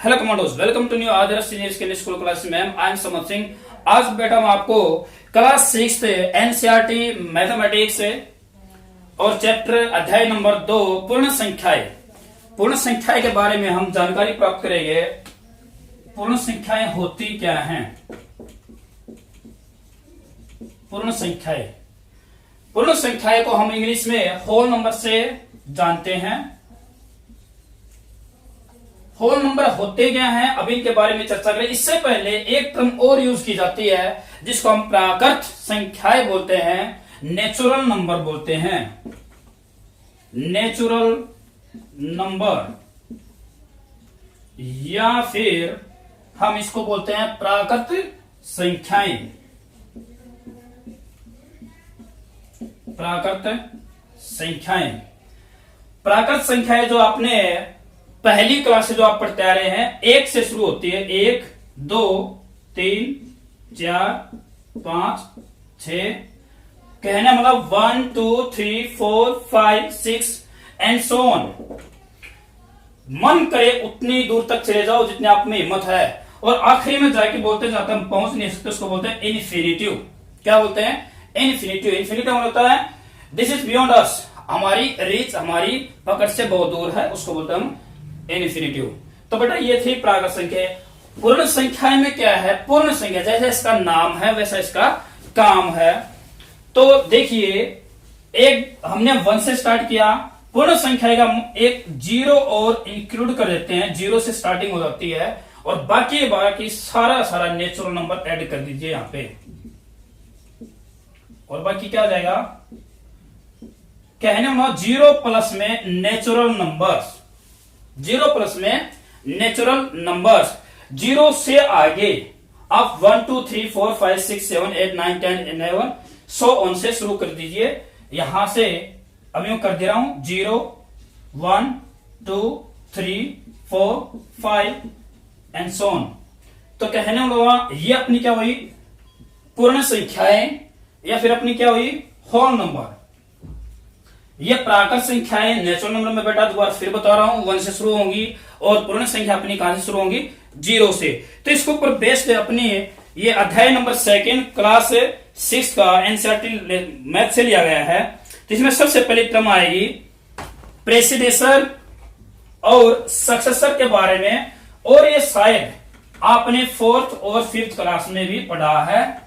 Hello commandos, welcome to new Adarsh senior skill school class. Ma'am I am Samar Singh. आज बेटा मैं आपको क्लास 6 एनसीईआरटी मैथमेटिक्स और चैप्टर अध्याय नंबर 2 पूर्ण संख्याएं के बारे में हम जानकारी प्राप्त करेंगे। पूर्ण संख्याएं होती क्या हैं? पूर्ण संख्याएं को हम इंग्लिश में होल नंबर से जानते हैं। होल नंबर होते क्या हैं, अब इनके बारे में चर्चा करें। इससे पहले एक टर्म और यूज की जाती है जिसको हम प्राकृत संख्याएं बोलते हैं, नेचुरल नंबर बोलते हैं। नेचुरल नंबर या फिर हम इसको बोलते हैं प्राकृत संख्याएं। प्राकृत संख्याएं जो आपने पहली क्लास से जो आप पढ़ते आ रहे हैं, 1 से शुरू होती है। 1, 2, 3, 4, 5, 6 कहने मतलब 1, 2, 3, 4, 5, 6 एंड सो ऑन। मन करे उतनी दूर तक चले जाओ जितने आप में हिम्मत है, और आखिरी में जाके बोलते जाते हम पहुंच नहीं सकते, उसको बोलते हैं इन्फिनिटिव। क्या बोलते हैं? इन्फिनिटिव। इन्फिनिटिव होता है दिस इज बियॉन्ड अस, हमारी रीच, हमारी पकड़ से बहुत दूर है, उसको बोलते हैं हम इन्फिनिटिव। तो बेटा ये थी प्राकृत संख्या। पूर्ण संख्या में क्या है? पूर्ण संख्या जैसे इसका नाम है वैसा इसका काम है। तो देखिए, एक हमने 1 से स्टार्ट किया। पूर्ण संख्या का एक 0 और इंक्लूड कर देते हैं, 0 से स्टार्टिंग हो जाती है, और बाकी सारा नेचुरल नंबर ऐड कर दीजिए यहां पे, और बाकी क्या आ जाएगा? कहने में 0 प्लस में नेचुरल नंबर्स, 0 प्लस में नेचुरल नंबर्स। 0 से आगे आप 1, 2, 3, 4, 5, 6, 7, 8, 9, 10, 11 सो ऑन से शुरू कर दीजिए। यहां से अब यूं कर दे रहा हूं 0, 1, 2, 3, 4, 5 एंड सो ऑन। तो कहने लगा ये अपनी क्या हुई? पूर्ण संख्याएं, या फिर अपनी क्या हुई? Whole number. ये प्राकृत संख्याएं नेचुरल नंबर में बेटा दोबारा फिर बता रहा हूं 1 से शुरू होंगी, और पूर्ण संख्या अपनी कहां से शुरू होंगी? 0 से। तो इसके ऊपर बेस्ड अपनी ये अध्याय नंबर 2 क्लास 6 का एनसीईआरटी मैथ से लिया गया है। तो इसमें सबसे पहले टर्म आएगी प्रेसिडेसर और सक्सेसर के बारे में, और ये शायद आपने 4th और 5th क्लास में भी पढ़ा है,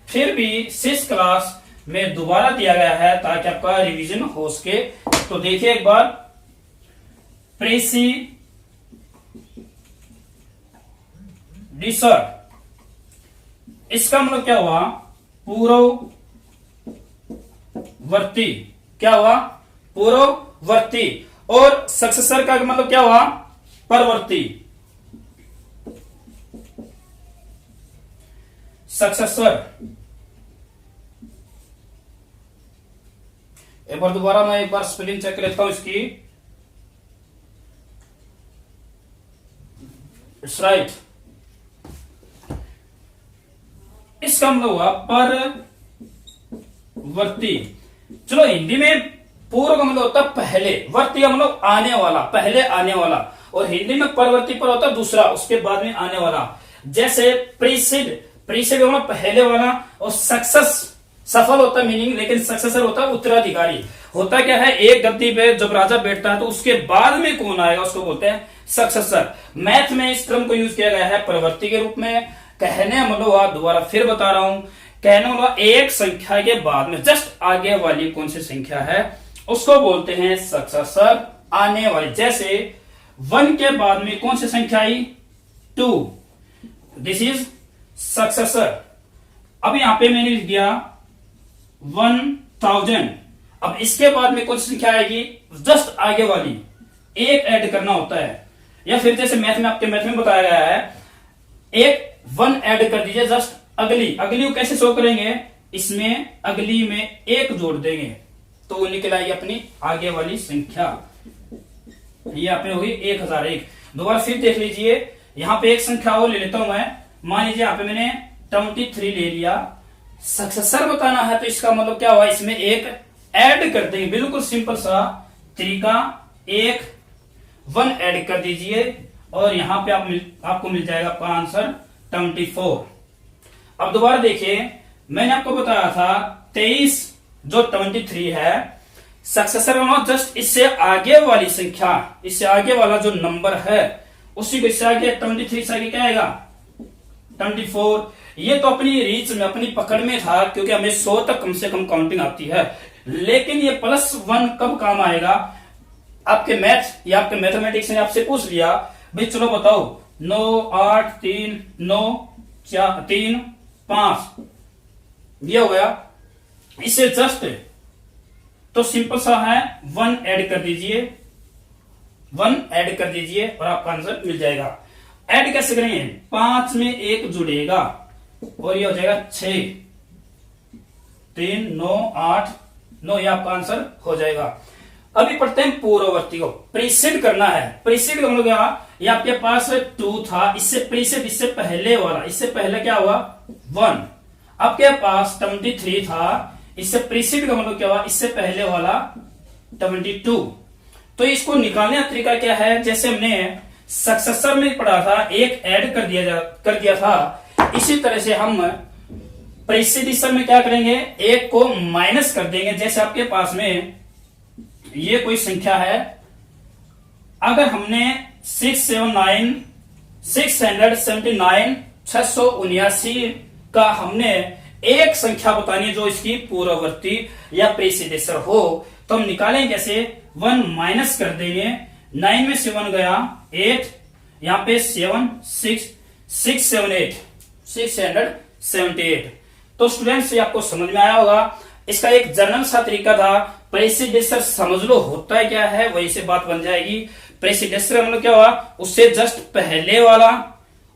फिर भी 6th क्लास में दोबारा दिया गया है ताकि आपका रिवीजन हो सके। तो देखिए एक बार, प्रेसिडेसर, इसका मतलब क्या हुआ? पूर्ववर्ती। क्या हुआ? पूर्ववर्ती। और सक्सेसर का मतलब क्या हुआ? परवर्ती। सक्सेसर। एक बार दोबारा मैं एक बार स्पेलिंग चेक कर लेता हूं इसकी। It's right. इसका मतलब हुआ परवर्ती। चलो हिंदी में पूर्व का मतलब होता है पहले, वर्ती का मतलब आने वाला, पहले आने वाला, और हिंदी में परवर्ती पर होता है दूसरा, उसके बाद में आने वाला। जैसे प्रीसिड का मतलब पहले वाला, और सक्सेस सफल होता है मीनिंग, लेकिन सक्सेसर होता है उत्तराधिकारी। होता क्या है, एक गद्दी पे जब राजा बैठता है तो उसके बाद में कौन आएगा उसको बोलते हैं सक्सेसर। मैथ में इस टर्म को यूज किया गया है परवर्ती के रूप में। कहने मतलब दोबारा फिर बता रहा हूं, कहने मतलब एक संख्या के बाद में जस्ट आगे वाली कौन सी संख्या है उसको बोलते हैं सक्सेसर, आने वाली। जैसे 1 के बाद में कौन सी संख्या आई? 2, दिस इज सक्सेसर। अब यहां पे मैंने लिख दिया 1000। अब इसके बाद में कौन सी संख्या आएगी? जस्ट आगे वाली, एक ऐड करना होता है। या फिर जैसे मैथ में आपके मैथ में बताया गया है, एक 1 ऐड कर दीजिए जस्ट अगली को कैसे शो करेंगे? इसमें अगली में 1 जोड़ देंगे तो वो निकल आएगी अपनी आगे वाली संख्या। ये आपने होगी 1001। दोबारा फिर देख लीजिए, यहां पे एक संख्या और ले लेता हूं मैं। मान लीजिए यहां पे मैंने 23 ले लिया। सक्सेसर बताना है तो इसका मतलब क्या हुआ? इसमें एक ऐड कर देंगे, बिल्कुल सिंपल सा तरीका। 1 1 ऐड कर दीजिए, और यहां पे आपको मिल जाएगा आपका आंसर 24। अब दोबारा देखिए, मैंने आपको बताया था 23 जो 23 है सक्सेसर का जस्ट इससे आगे वाली संख्या, इससे आगे वाला जो नंबर है उसी को इससे आगे 23 से आगे क्या आएगा 24। ये तो अपनी रीच में, अपनी पकड़ में था, क्योंकि हमें 100 तक कम से कम काउंटिंग आती है। लेकिन ये +1 कब काम आएगा? आपके मैथ या आपके मैथमेटिक्स ने आपसे पूछ लिया भाई चलो बताओ 9 8 3 9 4 3 5 ये हो गया, इसे जस्ट तो सिंपल सा है 1 ऐड कर दीजिए, 1 ऐड कर दीजिए और आपका आंसर मिल जाएगा। ऐड कैसे करेंगे? 5 में 1 जुड़ेगा और ये हो जाएगा 6 3 9 8 9, ये आपका आंसर हो जाएगा। अभी पढ़ते हैं पूर्ववर्ती को, प्रीसीड करना है। प्रीसीड का मतलब क्या? ये आपके पास 2 था, इससे प्रीसीड, इससे पहले वाला, इससे पहले क्या हुआ 1। आपके पास 23 था, इससे प्रीसीड का मतलब क्या हुआ? इससे पहले वाला 22। तो इसको निकालने का तरीका क्या है? जैसे हमने सक्सेसर में पढ़ा था, एक ऐड कर दिया था, इसी तरह से हम प्रीसीडिसर में क्या करेंगे? एक को माइनस कर देंगे। जैसे आपके पास में ये कोई संख्या है, अगर हमने 679 का हमने एक संख्या बतानी है जो इसकी पूर्ववर्ती या प्रीसीडेसर हो, तो हम निकालें कैसे? 1 माइनस कर देंगे, 9 में से 1 गया 8, यहां पे 7 6 678 678। तो स्टूडेंट्स ये आपको समझ में आया होगा। इसका एक जनरल सा तरीका था, प्रेसिडेंसर समझ लो होता है क्या है, वही से बात बन जाएगी। प्रेसिडेंसर मतलब क्या हुआ? उससे जस्ट पहले वाला,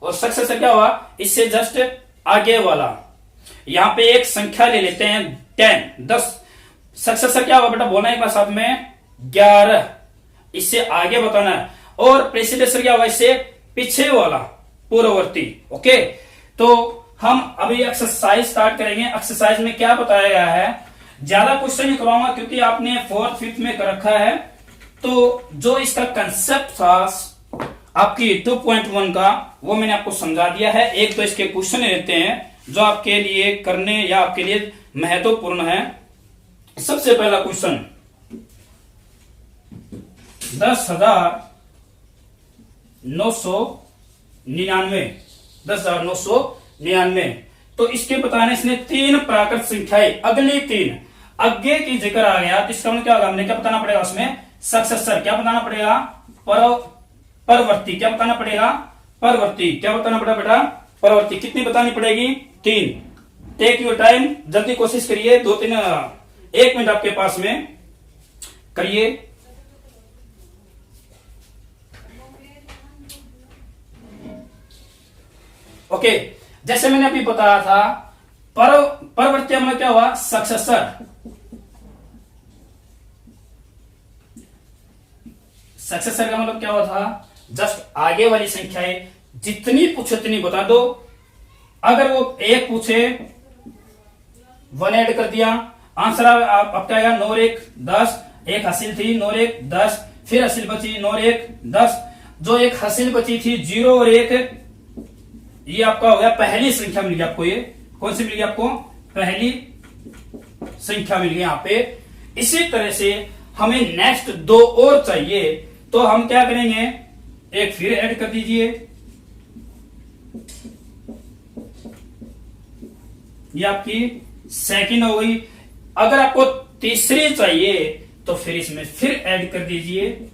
और सक्सेसर क्या हुआ? इससे जस्ट आगे वाला। यहां पे एक संख्या ले लेते हैं 10। सक्सेसर क्या हुआ बेटा? बोलना एक बार साथ में 11, इससे आगे बताना है। और प्रेसिडेंसर क्या हुआ? इससे पीछे वाला, पूर्ववर्ती। ओके, तो हम अभी एक्सरसाइज स्टार्ट करेंगे। एक्सरसाइज में क्या बताया गया है? ज्यादा क्वेश्चन नहीं करवाऊंगा क्योंकि आपने 4th 5th में कर रखा है। तो जो इसका कंसेप्ट था आपकी 2.1 का, वो मैंने आपको समझा दिया है। एक तो इसके क्वेश्चन रहते हैं जो आपके लिए करने या आपके लिए महत्वपूर्ण है। सबसे पहला क्वेश्चन 10,999। तो इसके बताने इसने 3 प्राकृत संख्याएं, अगली 3 आगे की जिक्र आ गया, तो इसका मतलब क्या होगा? हमने क्या बताना पड़ेगा उसमें? सक्सेसर। क्या बताना पड़ेगा? परवर्ती। क्या बताना पड़ेगा? परवर्ती। क्या बताना पड़ेगा बेटा? परवर्ती। कितनी बतानी पड़ेगी? 3। टेक योर टाइम, जल्दी कोशिश करिए, 1 मिनट आपके पास में करिए। ओके, जैसे मैंने अभी बताया था, परवर्ती में क्या हुआ? सक्सेसर। सक्सेसर का मतलब क्या हुआ था? जस्ट आगे वाली संख्याएं, जितनी पूछे उतनी बता दो। अगर वो 1 पूछे 1 ऐड कर दिया, आंसर आप क्या आएगा? 9 और 1 10, 1 हासिल थी 9 और 1 10, फिर हासिल बची 9 और 1 10, जो 1 हासिल बची थी 0 और 1, ये आपका हो गया पहली संख्या मिल गई आपको। ये कौन सी मिल गई आपको? पहली संख्या मिल गई यहां पे। इसी तरह से हमें नेक्स्ट 2 और चाहिए, तो हम क्या करेंगे? एक फिर ऐड कर दीजिए, ये आपकी सेकंड हो गई। अगर आपको तीसरी चाहिए तो फिर इसमें फिर ऐड कर दीजिए,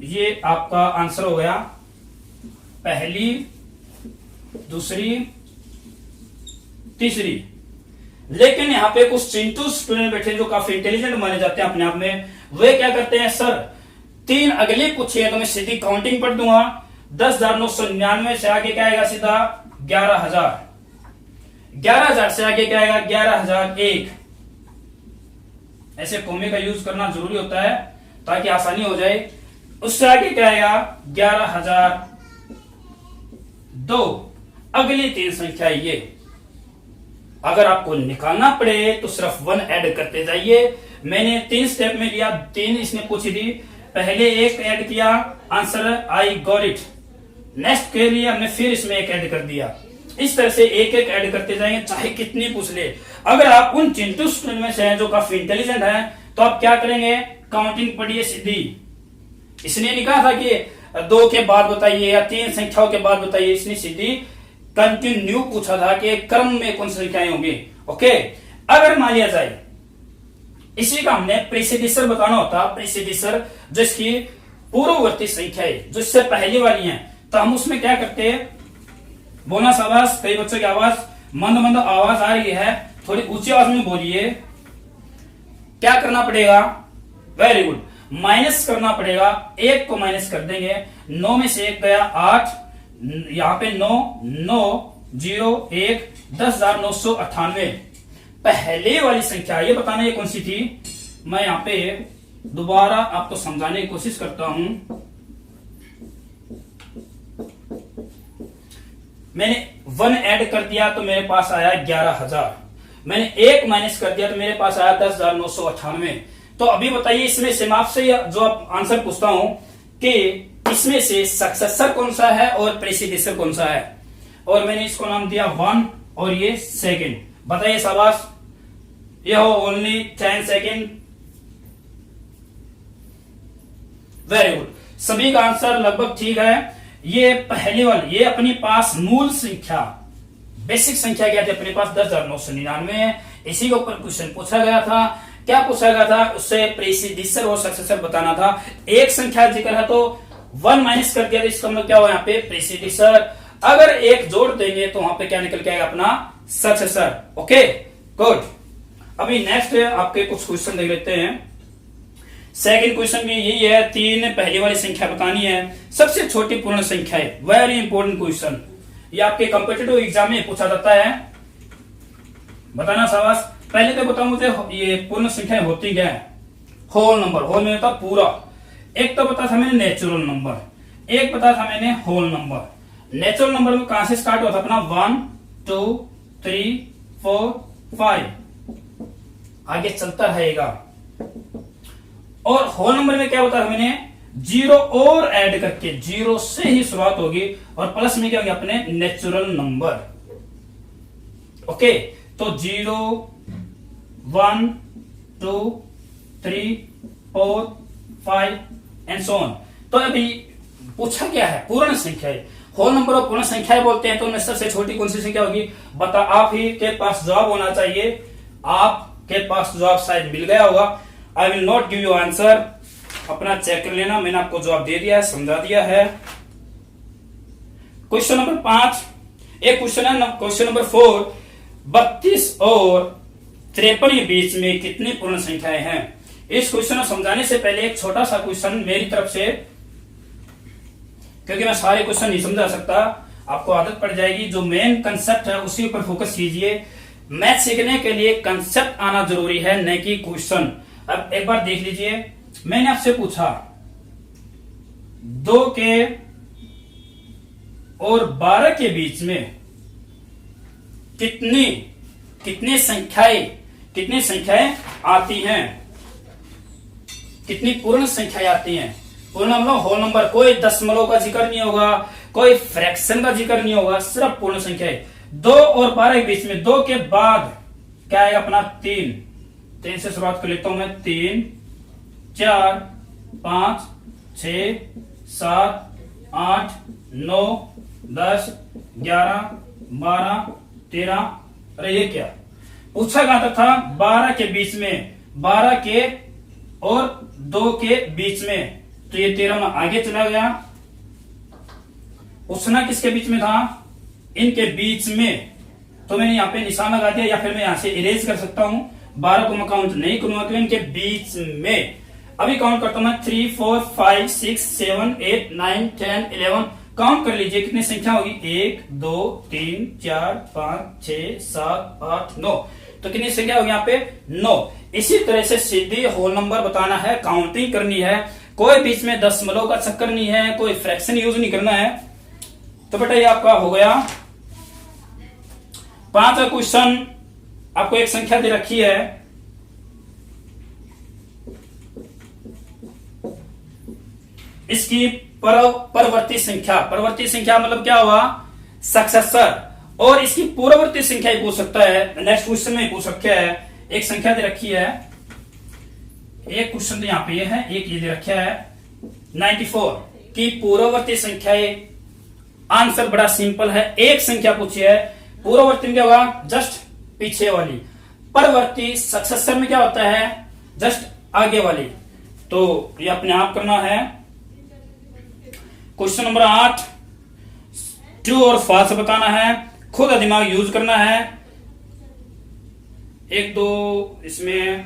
ये आपका आंसर हो गया पहली, दूसरी, तीसरी। लेकिन यहां पे कुछ चिंटू स्टूडेंट बैठे जो काफी इंटेलिजेंट माने जाते हैं अपने आप में। वे क्या करते हैं? सर 3 अगले पूछे तो मैं सीधी काउंटिंग पढ़ दूंगा। 10,999 से आगे क्या आएगा? सीधा 11,000। 11,000 से आगे क्या आएगा? 11,001। ऐसे कोमे का यूज करना जरूरी होता है ताकि आसानी हो जाए। उससे आगे क्या आएगा? 11,002। अगली 3 संख्या ये। अगर आपको निकालना पड़े तो सिर्फ 1 ऐड करते जाइए, मैंने 3 स्टेप में लिया, 3 इसने पूछी थी, पहले एक ऐड किया, answer I got it. Next के लिए हमने फिर इसमें एक ऐड कर दिया। इस तरह से एक एक ऐड करते जाएंगे, चाहे कितनी पूछ ले। अगर आप उन चिंटू स्टूडेंट में से हैं जो काफी इंटेलिजेंट हैं, तो आप क्या करेंगे, काउंटिंग पढ़िए सीधी। इसने नहीं कहा था कि 2 के बाद बताइए या 3 संख्याओं के बाद बताइए, इसने सीधी कंटिन्यू पूछा था कि क्रम में कौन सी संख्याएं होंगी। ओके, अगर मान लिया जाए इसी का हमने प्रीसिडिसर बताना होता, प्रीसिडिसर जिसकी पूर्ववर्ती संख्याएं जो इससे पहले वाली हैं, तो हम उसमें क्या करते हैं, बोनस आवाज, कई बच्चों की आवाज मंद मंद आवाज आ रही है, थोड़ी ऊंची आवाज में बोलिए। क्या करना पड़ेगा, वेरी गुड, माइनस करना पड़ेगा। 1 को माइनस कर देंगे, 9 में से 1 गया 8, यहां पे 9 0 1 10,998 पहले वाली संख्या, ये बताना ये कौन सी थी। मैं यहां पे दोबारा आपको समझाने की कोशिश करता हूं। मैंने 1 ऐड कर दिया तो मेरे पास आया 11,000, मैंने 1 माइनस कर दिया तो मेरे पास आया 10,998। तो अभी बताइए इसमें से मैं आपसे जो आंसर पूछता हूं कि इसमें से सक्सेसर कौन सा है और प्रीसिडिसर कौन सा है, और मैंने इसको नाम दिया 1 और ये सेकंड। बताइए शाबाश, ये हो ओनली 10 सेकंड। वेरी गुड, सभी का आंसर लगभग ठीक है। ये पहली वाली, ये अपने पास मूल संख्या, बेसिक संख्या क्या थी अपने पास, 10,999। इसी के ऊपर क्वेश्चन पूछा गया था। क्या पूछा गया था, उससे प्रीसिडिसर और सक्सेसर बताना था। एक संख्या जिक्र है तो 1 माइनस कर दिया तो इसका मतलब क्या हुआ यहाँ पे, प्रीसिडिसर। अगर 1 जोड़ देंगे तो वहां पे क्या निकल के आएगा, अपना सक्सेसर। Okay good. अभी नेक्स्ट आपके कुछ क्वेश्चन देख लेते हैं। सेकंड क्वेश्चन भी यही है, 3 पहली वाली संख्या बतानी है, सबसे छोटी पूर्ण संख्या है। वेरी इंपॉर्टेंट क्वेश्चन, ये आपके कॉम्पिटिटिव एग्जाम में पूछा जाता है। बताना शाबाश। पहले तो बताऊं मुझे ये पूर्ण संख्या होती क्या है। होल नंबर, होल में होता पूरा। एक तो पता था मैंने नेचुरल नंबर, एक पता था मैंने होल नंबर। नेचुरल नंबर में कहां से स्टार्ट होता अपना, 1 2 3 4 5 आगे चलता रहेगा। और होल नंबर में क्या होता है, मैंने 0 और ऐड करके, 0 से ही शुरुआत होगी और प्लस में क्या होगा अपने नेचुरल नंबर। ओके, तो 0 1 2 3 4 5 एंड सो ऑन। तो अभी पूछा क्या है, पूर्ण संख्या है। होल नंबर और पूर्ण संख्या बोलते हैं, तो उनमें सबसे छोटी कौन सी संख्या होगी, बता। आप ही के पास जवाब होना चाहिए, आपके पास जवाब शायद मिल गया होगा। I will not give you answer, अपना चेक कर लेना, मैंने आपको जवाब दे दिया है, समझा दिया है। क्वेश्चन नंबर 5, एक क्वेश्चन है क्वेश्चन नंबर 4, 32 और 53 के बीच में कितनी पूर्ण संख्याएं हैं। इस क्वेश्चन को समझाने से पहले एक छोटा सा क्वेश्चन मेरी तरफ से, क्योंकि मैं सारे क्वेश्चन नहीं समझा सकता, आपको आदत पड़ जाएगी। जो मेन कंसेप्ट है उसी पर फोकस कीजिए। मैथ सीखने के लिए कंसेप्ट आना जरूरी है, न कि क्वेश्चन। अब एक बार देख लीजिए, मैंने आपसे पूछा 2 के और 12 के बीच में कितनी संख्याएं आती हैं, कितनी पूर्ण संख्याएं आती हैं। पूर्ण मतलब होल नंबर, कोई दशमलव का जिक्र नहीं होगा, कोई फ्रैक्शन का जिक्र नहीं होगा, सिर्फ पूर्ण संख्याएं। 2 और 12 के बीच में, 2 के बाद क्या आएगा अपना 3 से शुरुआत कर लेता हूं मैं। 3 4 5 6 7 8 9 10 11 12 13। अरे ये क्या पूछा गया था, 12 के बीच में, 12 के और 2 के बीच में, तो ये 13 में आगे चला गया। पूछना किसके बीच में था, इनके बीच में, तो मैंने यहां पे निशान लगा दिया, या फिर मैं यहां से इरेज कर सकता हूं। 12 को मैं काउंट नहीं करूंगा, तो इनके बीच में अभी काउंट करता हूं मैं। 3 4 5 6 7 8 9 10 11। काउंट कर लीजिए कितनी संख्या होगी, 1 2 3 4 5 6 7 8 9। तो कितनी संख्या होगी यहाँ पे, 9। इसी तरह से सीधी होल नंबर बताना है, काउंटिंग करनी है, कोई बीच में दशमलव का चक्कर नहीं है, कोई फ्रैक्शन यूज नहीं करना है। तो बेटा ये आपका हो गया 5वां क्वेश्चन। आपको एक संख्या दे रखी है इसकी परवर्ती संख्या मतलब क्या हुआ, सक्सेसर। और इसकी पूर्ववर्ती संख्या ही पूछ सकता है, नेक्स्ट क्वेश्चन में पूछ रखा है। एक संख्या दे रखी है, एक क्वेश्चन यहाँ पे ये है, एक ये दे रखा है 94 की पूर्ववर्ती संख्या है। आंसर बड़ा सिंपल है, एक संख्या पूछी है, पूर्ववर्ती में क्या होगा, जस्ट पीछे वाली। परवर्ती सक्सेसर में क्या होता है, जस्ट आगे वाली। तो ये अपने आप करना है। क्वेश्चन नंबर 8, ट्रू और फॉल्स बताना है, खुद दिमाग यूज करना है। एक दो इसमें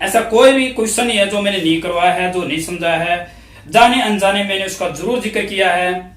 ऐसा कोई भी क्वेश्चन नहीं है जो मैंने नहीं करवाया है, जो नहीं समझा है, जाने अनजाने मैंने उसका जरूर जिक्र किया है।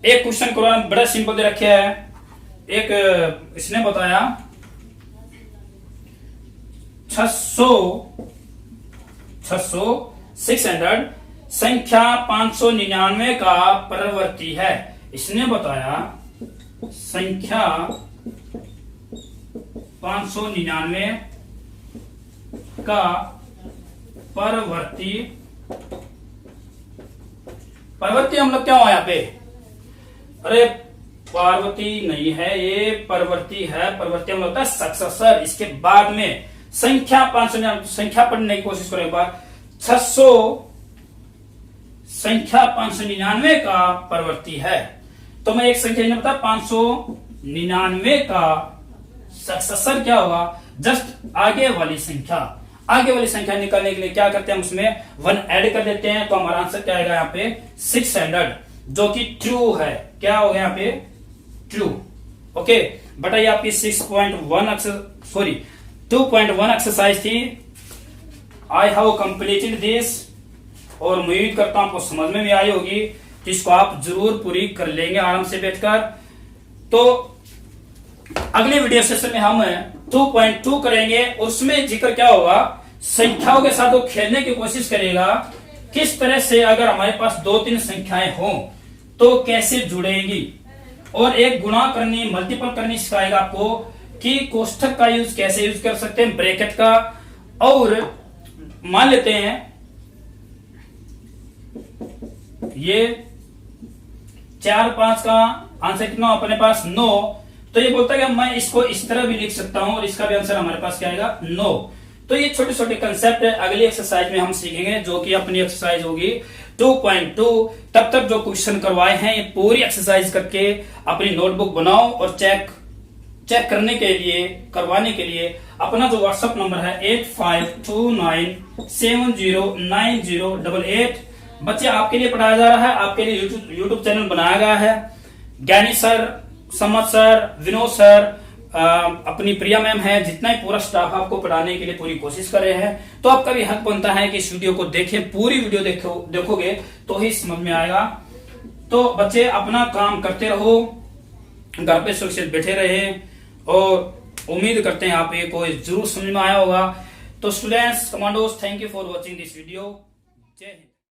एक क्वेश्चन करवाना बड़ा सिंपल दे रखा है। एक इसने बताया 600 संख्या 599 का परवर्ती है। इसने बताया संख्या 599 का परवर्ती मतलब क्या हुआ यहाँ पे, अरे पार्वती नहीं है, ये परवर्ती है। परवर्ती मतलब होता है सक्सेसर। इसके बाद में संख्या 599, संख्या पढ़ने की कोशिश करो एक बार। 600 संख्या 599 का परवर्ती है। तो मैं एक संख्या नहीं बता, 599 का सक्सेसर क्या होगा, जस्ट आगे वाली संख्या। आगे वाली संख्या निकालने के लिए क्या करते हैं, हम उसमें 1 ऐड कर देते हैं। तो हमारा आंसर क्या आएगा यहाँ पे 600, जो कि ट्रू है। क्या हो गया यहाँ पे, ट्रू। ओके, बेटा ये आपकी 2.1 एक्सरसाइज थी। आई हैव कंप्लीटेड दिस, और उम्मीद करता हूं आपको समझ में भी आई होगी। तो इसको आप जरूर पूरी कर लेंगे आराम से बैठकर। तो अगले वीडियो सेशन में हम 2.2 करेंगे। उसमें जिक्र क्या होगा, संख्याओं के साथ वो खेलने की कोशिश करेगा, किस तरह से अगर हमारे पास 2-3 संख्याएं हों तो कैसे जुड़ेंगी। और एक गुणा करनी, मल्टीपल करनी सिखाएगा आपको कि कोष्ठक का यूज कैसे यूज कर सकते हैं, ब्रैकेट का। और मान लेते हैं ये 4-5 का आंसर कितना अपने पास 9, तो ये बोलता है कि मैं इसको इस तरह भी लिख सकता हूं और इसका भी आंसर हमारे पास क्या आएगा 9। तो ये छोटे छोटे कंसेप्ट अगली एक्सरसाइज में हम सीखेंगे, जो कि अपनी एक्सरसाइज होगी 2.2। तब तक जो क्वेश्चन करवाए हैं ये पूरी एक्सरसाइज करके अपनी नोटबुक बनाओ, और चेक करने के लिए, करवाने के लिए अपना जो व्हाट्सएप नंबर है 8529709088। बच्चे आपके लिए पढ़ाया जा रहा है, आपके लिए यूट्यूब चैनल बनाया गया है। ज्ञानी सर, समझ सर, विनोद सर, अपनी प्रिया मैम है, जितना ही पूरा स्टाफ आपको पढ़ाने के लिए पूरी कोशिश कर रहे हैं। तो आपका भी हक बनता है कि इस वीडियो को देखें, पूरी वीडियो देखोगे तो ही समझ में आएगा। तो बच्चे अपना काम करते रहो, घर पे सुरक्षित बैठे रहे, और उम्मीद करते हैं आप ये कोई जरूर समझ में आया होगा। तो students, commandos, thank you for watching this video. जय हिंद।